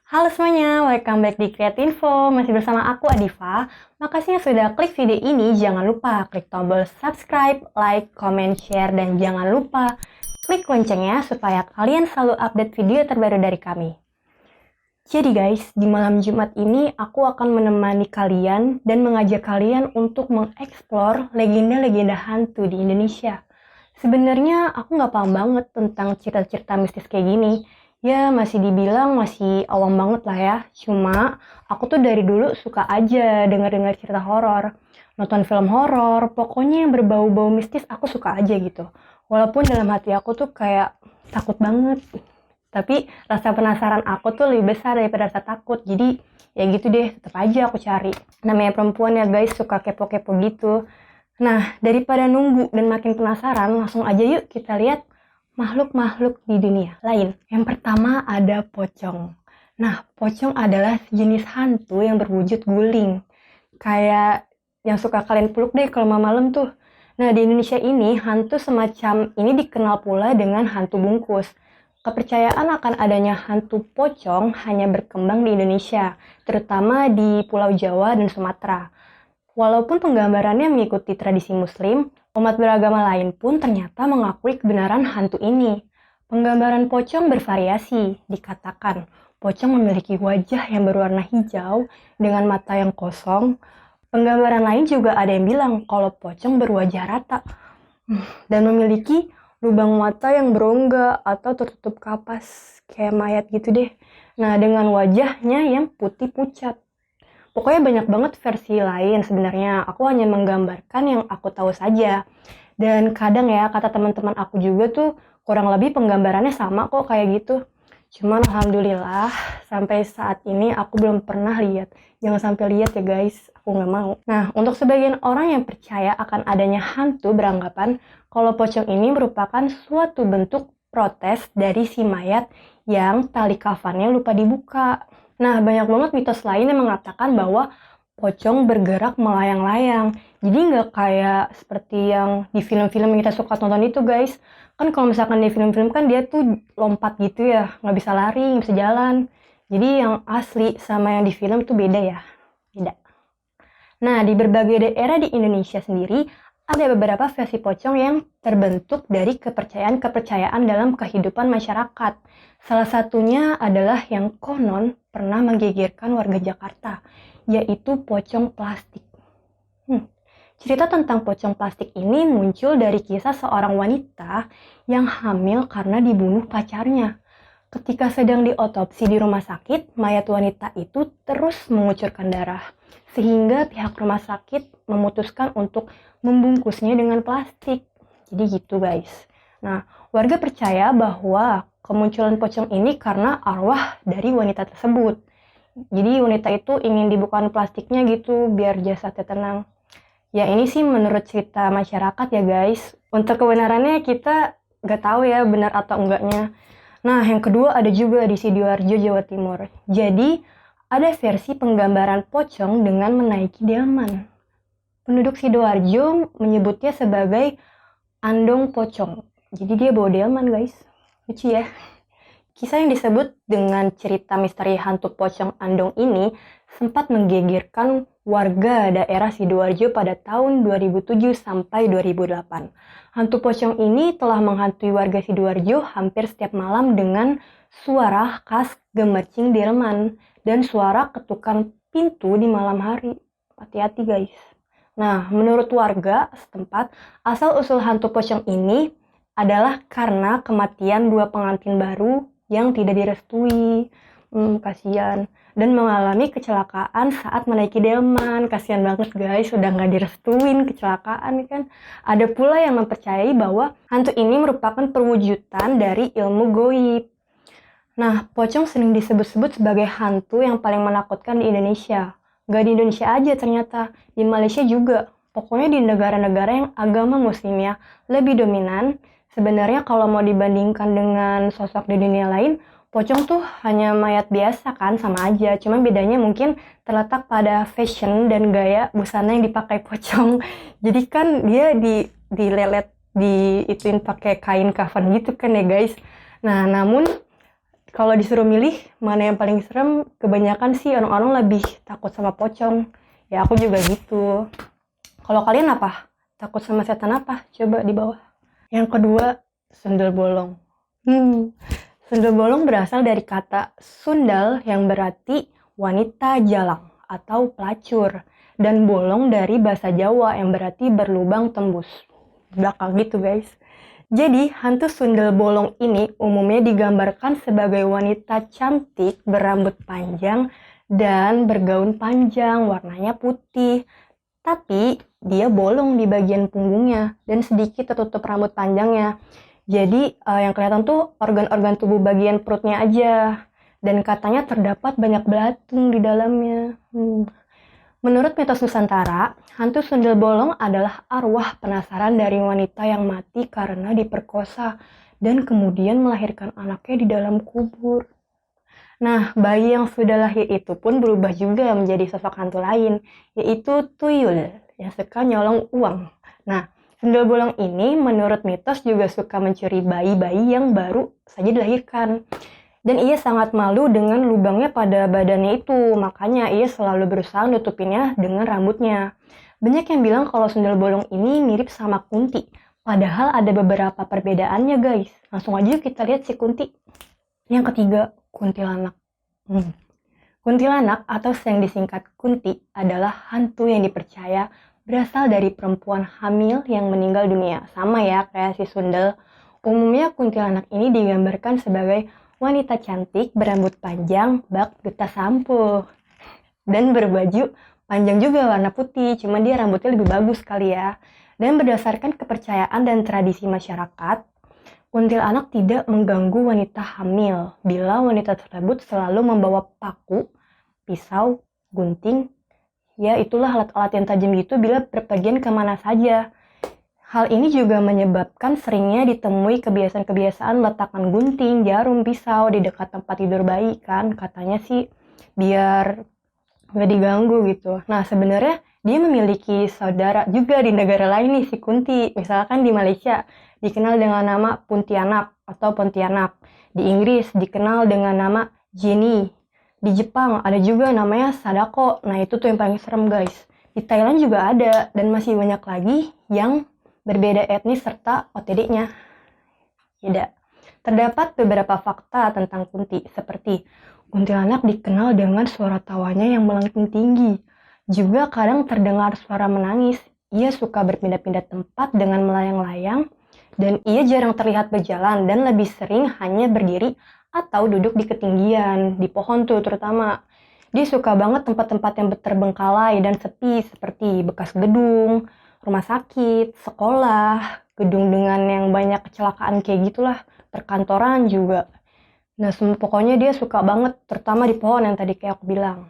Halo semuanya, welcome back di Creatinfo. Masih bersama aku Adifa. Makasih yang sudah klik video ini. Jangan lupa klik tombol subscribe, like, comment, share, dan jangan lupa klik loncengnya supaya kalian selalu update video terbaru dari kami. Jadi guys, di malam Jumat ini aku akan menemani kalian dan mengajak kalian untuk mengeksplor legenda-legenda hantu di Indonesia. Sebenarnya aku nggak paham banget tentang cerita-cerita mistis kayak gini. Ya masih dibilang masih awam banget lah ya. Cuma aku tuh dari dulu suka aja denger-dengar cerita horor, nonton film horor, pokoknya yang berbau-bau mistis aku suka aja gitu. Walaupun dalam hati aku tuh kayak takut banget. Tapi rasa penasaran aku tuh lebih besar daripada rasa takut. Jadi ya gitu deh, tetap aja aku cari. Namanya perempuan ya guys, suka kepo-kepo gitu. Nah, daripada nunggu dan makin penasaran, langsung aja yuk kita lihat makhluk-makhluk di dunia lain. Yang pertama ada pocong. Nah, pocong adalah jenis hantu yang berwujud guling. Kayak yang suka kalian peluk deh kalau malam tuh. Nah, di Indonesia ini, hantu semacam ini dikenal pula dengan hantu bungkus. Kepercayaan akan adanya hantu pocong hanya berkembang di Indonesia, terutama di Pulau Jawa dan Sumatera. Walaupun penggambarannya mengikuti tradisi Muslim, umat beragama lain pun ternyata mengakui kebenaran hantu ini. Penggambaran pocong bervariasi, dikatakan pocong memiliki wajah yang berwarna hijau dengan mata yang kosong. Penggambaran lain juga ada yang bilang kalau pocong berwajah rata dan memiliki lubang mata yang berongga atau tertutup kapas kayak mayat gitu deh. Nah, dengan wajahnya yang putih pucat. Pokoknya banyak banget versi lain sebenarnya. Aku hanya menggambarkan yang aku tahu saja. Dan kadang ya kata teman-teman aku juga tuh kurang lebih penggambarannya sama kok kayak gitu. Cuman alhamdulillah sampai saat ini aku belum pernah lihat. Jangan sampai lihat ya guys, aku nggak mau. Nah, untuk sebagian orang yang percaya akan adanya hantu beranggapan kalau pocong ini merupakan suatu bentuk protes dari si mayat yang tali kafannya lupa dibuka. Nah, banyak banget mitos lain yang mengatakan bahwa pocong bergerak melayang-layang. Jadi nggak kayak seperti yang di film-film yang kita suka tonton itu, guys. Kan kalau misalkan di film-film kan dia tuh lompat gitu ya, nggak bisa lari, nggak bisa jalan. Jadi yang asli sama yang di film tuh beda ya. Beda. Nah, di berbagai daerah di Indonesia sendiri, ada beberapa versi pocong yang terbentuk dari kepercayaan-kepercayaan dalam kehidupan masyarakat. Salah satunya adalah yang konon pernah menggegerkan warga Jakarta, yaitu pocong plastik. Cerita tentang pocong plastik ini muncul dari kisah seorang wanita yang hamil karena dibunuh pacarnya. Ketika sedang diotopsi di rumah sakit, mayat wanita itu terus mengucurkan darah, sehingga pihak rumah sakit memutuskan untuk membungkusnya dengan plastik. Jadi gitu guys. Nah, warga percaya bahwa kemunculan pocong ini karena arwah dari wanita tersebut. Jadi wanita itu ingin dibukakan plastiknya gitu biar jasadnya tenang. Ya ini sih menurut cerita masyarakat ya guys. Untuk kebenarannya kita nggak tahu ya benar atau enggaknya. Nah yang kedua ada juga di Sidoarjo, Jawa Timur. Jadi ada versi penggambaran pocong dengan menaiki delman. Penduduk Sidoarjo menyebutnya sebagai andong pocong. Jadi dia bawa delman guys. Lucu ya. Kisah yang disebut dengan cerita misteri hantu pocong andong ini sempat menggegerkan warga daerah Sidoarjo pada tahun 2007 sampai 2008. Hantu pocong ini telah menghantui warga Sidoarjo hampir setiap malam dengan suara khas gemercing delman dan suara ketukan pintu di malam hari. Hati-hati guys. Nah, menurut warga setempat, asal-usul hantu pocong ini adalah karena kematian dua pengantin baru yang tidak direstui. Kasihan. Dan mengalami kecelakaan saat menaiki delman. Kasihan banget guys, udah nggak direstuin, kecelakaan kan. Ada pula yang mempercayai bahwa hantu ini merupakan perwujudan dari ilmu goib. Nah, pocong sering disebut-sebut sebagai hantu yang paling menakutkan di Indonesia. Gak di Indonesia aja ternyata, di Malaysia juga. Pokoknya di negara-negara yang agama muslimnya lebih dominan, sebenarnya kalau mau dibandingkan dengan sosok di dunia lain, pocong tuh hanya mayat biasa kan, sama aja. Cuma bedanya mungkin terletak pada fashion dan gaya busana yang dipakai pocong. Jadi kan dia dilelet, ituin pakai kain kafan gitu kan ya guys. Nah, namun Kalau disuruh milih mana yang paling serem, kebanyakan sih orang-orang lebih takut sama pocong. Ya aku juga gitu. Kalau kalian apa? Takut sama setan apa? Coba di bawah. Yang kedua, sundel bolong. Sundel bolong berasal dari kata sundal yang berarti wanita jalang atau pelacur. Dan bolong dari bahasa Jawa yang berarti berlubang tembus. Belakang gitu guys. Jadi, hantu sundel bolong ini umumnya digambarkan sebagai wanita cantik berambut panjang dan bergaun panjang warnanya putih. Tapi, dia bolong di bagian punggungnya dan sedikit tertutup rambut panjangnya. Jadi, yang kelihatan tuh organ-organ tubuh bagian perutnya aja. Dan katanya terdapat banyak belatung di dalamnya. Menurut mitos Nusantara, hantu sundel bolong adalah arwah penasaran dari wanita yang mati karena diperkosa dan kemudian melahirkan anaknya di dalam kubur. Nah, bayi yang sudah lahir itu pun berubah juga menjadi sosok hantu lain, yaitu tuyul yang suka nyolong uang. Nah, sundel bolong ini menurut mitos juga suka mencuri bayi-bayi yang baru saja dilahirkan. Dan ia sangat malu dengan lubangnya pada badannya itu, makanya ia selalu berusaha nutupinnya dengan rambutnya. Banyak yang bilang kalau sundel bolong ini mirip sama Kunti, padahal ada beberapa perbedaannya guys. Langsung aja kita lihat si Kunti. Yang ketiga, kuntilanak. Kuntilanak atau yang disingkat Kunti adalah hantu yang dipercaya berasal dari perempuan hamil yang meninggal dunia. Sama ya kayak si sundel. Umumnya kuntilanak ini digambarkan sebagai wanita cantik berambut panjang bak duta sampo dan berbaju panjang juga warna putih, cuman dia rambutnya lebih bagus kali ya. Dan berdasarkan kepercayaan dan tradisi masyarakat, kuntilanak tidak mengganggu wanita hamil bila wanita tersebut selalu membawa paku, pisau, gunting, ya itulah alat-alat yang tajam gitu bila berpergian kemana saja. Hal ini juga menyebabkan seringnya ditemui kebiasaan-kebiasaan letakkan gunting, jarum, pisau di dekat tempat tidur bayi kan. Katanya sih biar nggak diganggu gitu. Nah sebenarnya dia memiliki saudara juga di negara lain nih si Kunti. Misalkan di Malaysia dikenal dengan nama Puntianak atau Pontianak. Di Inggris dikenal dengan nama Jenny. Di Jepang ada juga namanya Sadako. Nah itu tuh yang paling serem guys. Di Thailand juga ada dan masih banyak lagi yang berbeda etnis serta OTD-nya. Tidak. Terdapat beberapa fakta tentang Kunti, seperti kuntilanak dikenal dengan suara tawanya yang melengking tinggi. Juga kadang terdengar suara menangis. Ia suka berpindah-pindah tempat dengan melayang-layang, dan ia jarang terlihat berjalan dan lebih sering hanya berdiri atau duduk di ketinggian, di pohon tuh terutama. Dia suka banget tempat-tempat yang terbengkalai dan sepi, seperti bekas gedung, rumah sakit, sekolah, gedung dengan yang banyak kecelakaan kayak gitulah, perkantoran juga. Nah, pokoknya dia suka banget, terutama di pohon yang tadi kayak aku bilang.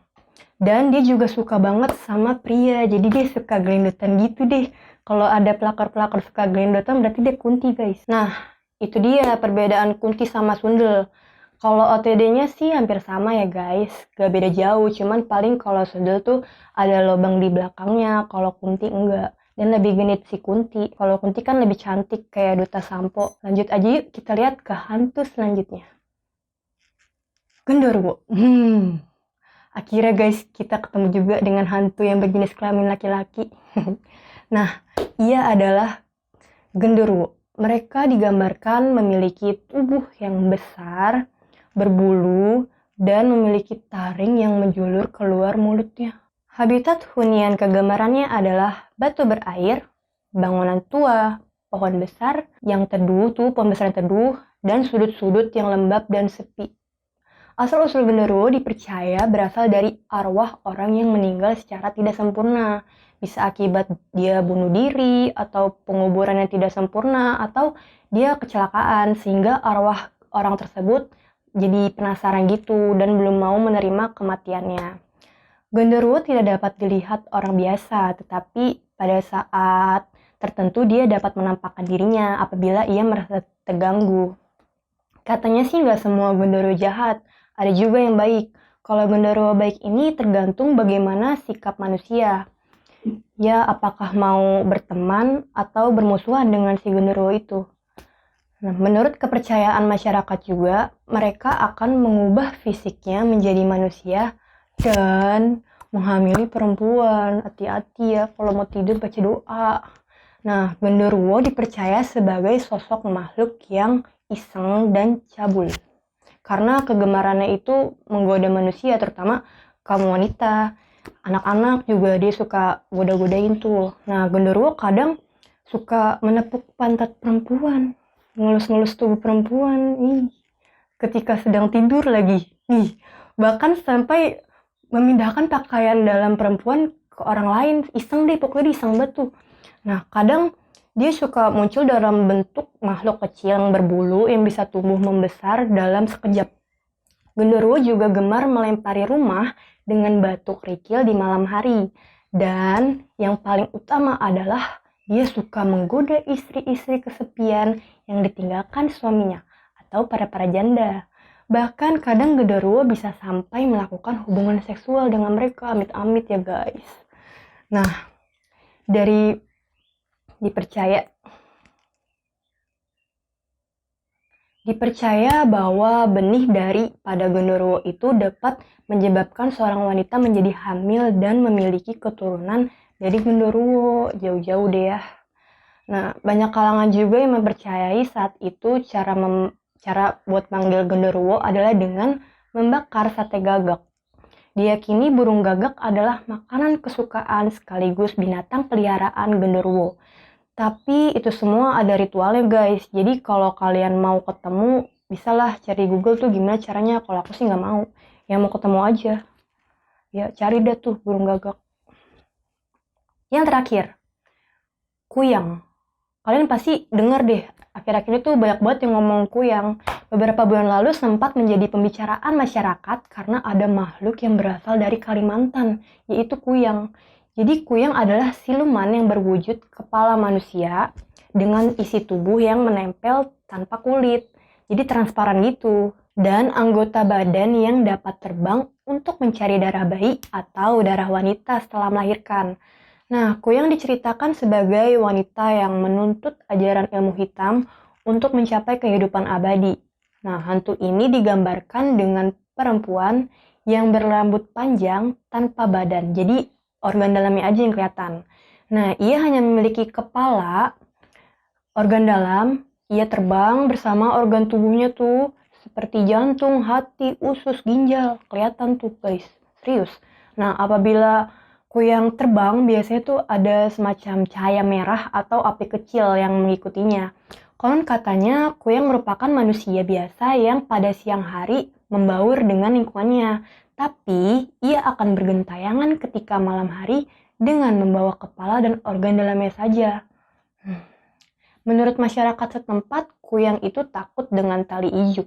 Dan dia juga suka banget sama pria, jadi dia suka gelendotan gitu deh. Kalau ada pelakor-pelakor suka gelendotan berarti dia Kunti guys. Nah, itu dia perbedaan Kunti sama sundel. Kalau OTD-nya sih hampir sama ya guys, gak beda jauh, cuman paling kalau sundel tuh ada lubang di belakangnya, kalau Kunti enggak. Dan lebih genit si Kunti. Kalau Kunti kan lebih cantik kayak duta sampo. Lanjut aja yuk kita lihat ke hantu selanjutnya. Genderuwo. Akhirnya guys kita ketemu juga dengan hantu yang berjenis kelamin laki-laki. Nah, ia adalah genderuwo. Mereka digambarkan memiliki tubuh yang besar, berbulu, dan memiliki taring yang menjulur keluar mulutnya. Habitat hunian kegambarannya adalah batu berair, bangunan tua, pohon besar yang teduh tuh, pohon besar yang teduh, dan sudut-sudut yang lembab dan sepi. Asal-usul genderuwo dipercaya berasal dari arwah orang yang meninggal secara tidak sempurna. Bisa akibat dia bunuh diri, atau penguburan yang tidak sempurna, atau dia kecelakaan sehingga arwah orang tersebut jadi penasaran gitu dan belum mau menerima kematiannya. Genderuwo tidak dapat dilihat orang biasa, tetapi pada saat tertentu dia dapat menampakkan dirinya apabila ia merasa terganggu. Katanya sih nggak semua genderuwo jahat, ada juga yang baik. Kalau genderuwo baik ini tergantung bagaimana sikap manusia. Ya, apakah mau berteman atau bermusuhan dengan si genderuwo itu. Nah, menurut kepercayaan masyarakat juga, mereka akan mengubah fisiknya menjadi manusia dan menghamili perempuan. Hati-hati ya kalau mau tidur baca doa. Nah, genderuwo dipercaya sebagai sosok makhluk yang iseng dan cabul. Karena kegemarannya itu menggoda manusia, terutama kaum wanita. Anak-anak juga dia suka goda-godain tuh. Nah, genderuwo kadang suka menepuk pantat perempuan, ngelus-ngelus tubuh perempuan, ketika sedang tidur lagi. Bahkan sampai memindahkan pakaian dalam perempuan ke orang lain, iseng deh, pokoknya iseng banget tuh. Nah, kadang dia suka muncul dalam bentuk makhluk kecil yang berbulu yang bisa tumbuh membesar dalam sekejap. Genderuwo juga gemar melempari rumah dengan batu kerikil di malam hari. Dan yang paling utama adalah dia suka menggoda istri-istri kesepian yang ditinggalkan suaminya atau para janda. Bahkan kadang genderuwo bisa sampai melakukan hubungan seksual dengan mereka, amit-amit ya guys. Nah, dari dipercaya bahwa benih dari pada genderuwo itu dapat menyebabkan seorang wanita menjadi hamil dan memiliki keturunan dari genderuwo. Jauh-jauh deh ya. Nah, banyak kalangan juga yang mempercayai saat itu cara buat manggil genderuwo adalah dengan membakar sate gagak. Diyakini burung gagak adalah makanan kesukaan sekaligus binatang peliharaan genderuwo. Tapi itu semua ada ritualnya guys. Jadi kalau kalian mau ketemu, bisalah cari Google tuh gimana caranya. Kalau aku sih nggak mau. Yang mau ketemu aja. Ya cari deh tuh burung gagak. Yang terakhir, kuyang. Kalian pasti denger deh, akhir-akhir ini tuh banyak banget yang ngomong kuyang. Beberapa bulan lalu sempat menjadi pembicaraan masyarakat karena ada makhluk yang berasal dari Kalimantan, yaitu kuyang. Jadi kuyang adalah siluman yang berwujud kepala manusia dengan isi tubuh yang menempel tanpa kulit. Jadi transparan gitu. Dan anggota badan yang dapat terbang untuk mencari darah bayi atau darah wanita setelah melahirkan. Nah, kuyang diceritakan sebagai wanita yang menuntut ajaran ilmu hitam untuk mencapai kehidupan abadi. Nah, hantu ini digambarkan dengan perempuan yang berambut panjang tanpa badan. Jadi, organ dalamnya aja yang kelihatan. Nah, ia hanya memiliki kepala, organ dalam, ia terbang bersama organ tubuhnya tuh, seperti jantung, hati, usus, ginjal. Kelihatan tuh guys, serius. Nah, apabila kuyang terbang, biasanya tuh ada semacam cahaya merah atau api kecil yang mengikutinya. Konon katanya, kuyang merupakan manusia biasa yang pada siang hari membaur dengan lingkungannya. Tapi, ia akan bergentayangan ketika malam hari dengan membawa kepala dan organ dalamnya saja. Menurut masyarakat setempat, kuyang itu takut dengan tali ijuk.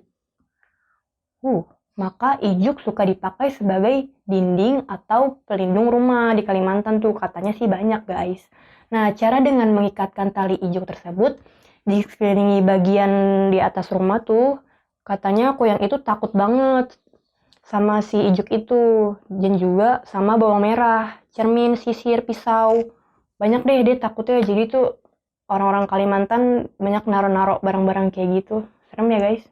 Maka ijuk suka dipakai sebagai dinding atau pelindung rumah di Kalimantan tuh, katanya sih banyak guys. Nah, cara dengan mengikatkan tali ijuk tersebut di sekelilingi bagian di atas rumah tuh, katanya kuyang itu takut banget sama si ijuk itu, dan juga sama bawang merah, cermin, sisir, pisau. Banyak deh dia takutnya, jadi tuh orang-orang Kalimantan banyak naro-naro barang-barang kayak gitu. Serem ya guys.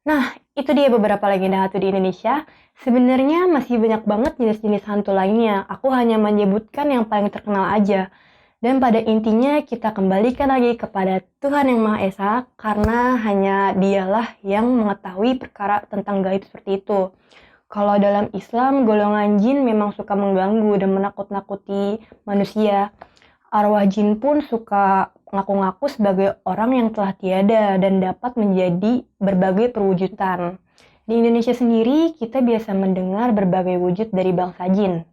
Nah, itu dia beberapa legenda hantu di Indonesia. Sebenarnya masih banyak banget jenis-jenis hantu lainnya. Aku hanya menyebutkan yang paling terkenal aja. Dan pada intinya kita kembalikan lagi kepada Tuhan Yang Maha Esa, karena hanya dialah yang mengetahui perkara tentang gaib seperti itu. Kalau dalam Islam, golongan jin memang suka mengganggu dan menakut-nakuti manusia. Arwah jin pun suka ngaku-ngaku sebagai orang yang telah tiada dan dapat menjadi berbagai perwujudan. Di Indonesia sendiri, kita biasa mendengar berbagai wujud dari bangsa jin.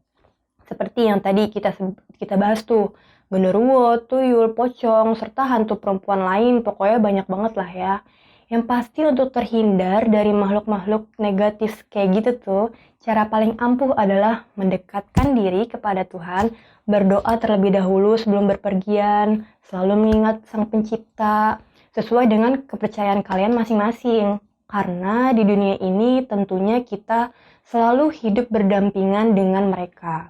Seperti yang tadi kita bahas tuh, genderuwo, tuyul, pocong, serta hantu perempuan lain, pokoknya banyak banget lah ya. Yang pasti untuk terhindar dari makhluk-makhluk negatif kayak gitu tuh, cara paling ampuh adalah mendekatkan diri kepada Tuhan, berdoa terlebih dahulu sebelum berpergian, selalu mengingat Sang Pencipta, sesuai dengan kepercayaan kalian masing-masing. Karena di dunia ini tentunya kita selalu hidup berdampingan dengan mereka.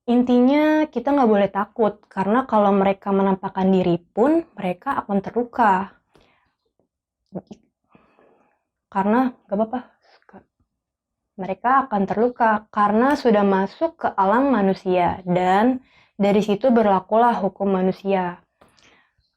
Intinya kita nggak boleh takut, karena kalau mereka menampakkan diri pun mereka akan terluka. Karena gak apa-apa, mereka akan terluka karena sudah masuk ke alam manusia dan dari situ berlakulah hukum manusia.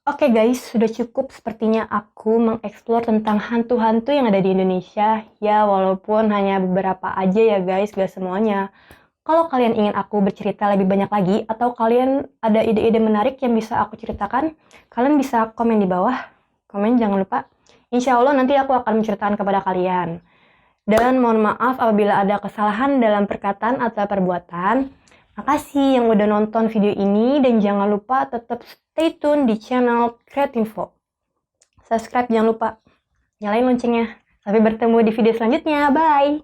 Oke guys, sudah cukup sepertinya aku mengeksplor tentang hantu-hantu yang ada di Indonesia. Ya, walaupun hanya beberapa aja ya guys, gak semuanya. Kalau kalian ingin aku bercerita lebih banyak lagi, atau kalian ada ide-ide menarik yang bisa aku ceritakan, kalian bisa komen di bawah. Komen jangan lupa. Insya Allah nanti aku akan menceritakan kepada kalian. Dan mohon maaf apabila ada kesalahan dalam perkataan atau perbuatan. Makasih yang udah nonton video ini dan jangan lupa tetap stay tune di channel Kreatinfo. Subscribe jangan lupa. Nyalain loncengnya. Sampai bertemu di video selanjutnya. Bye.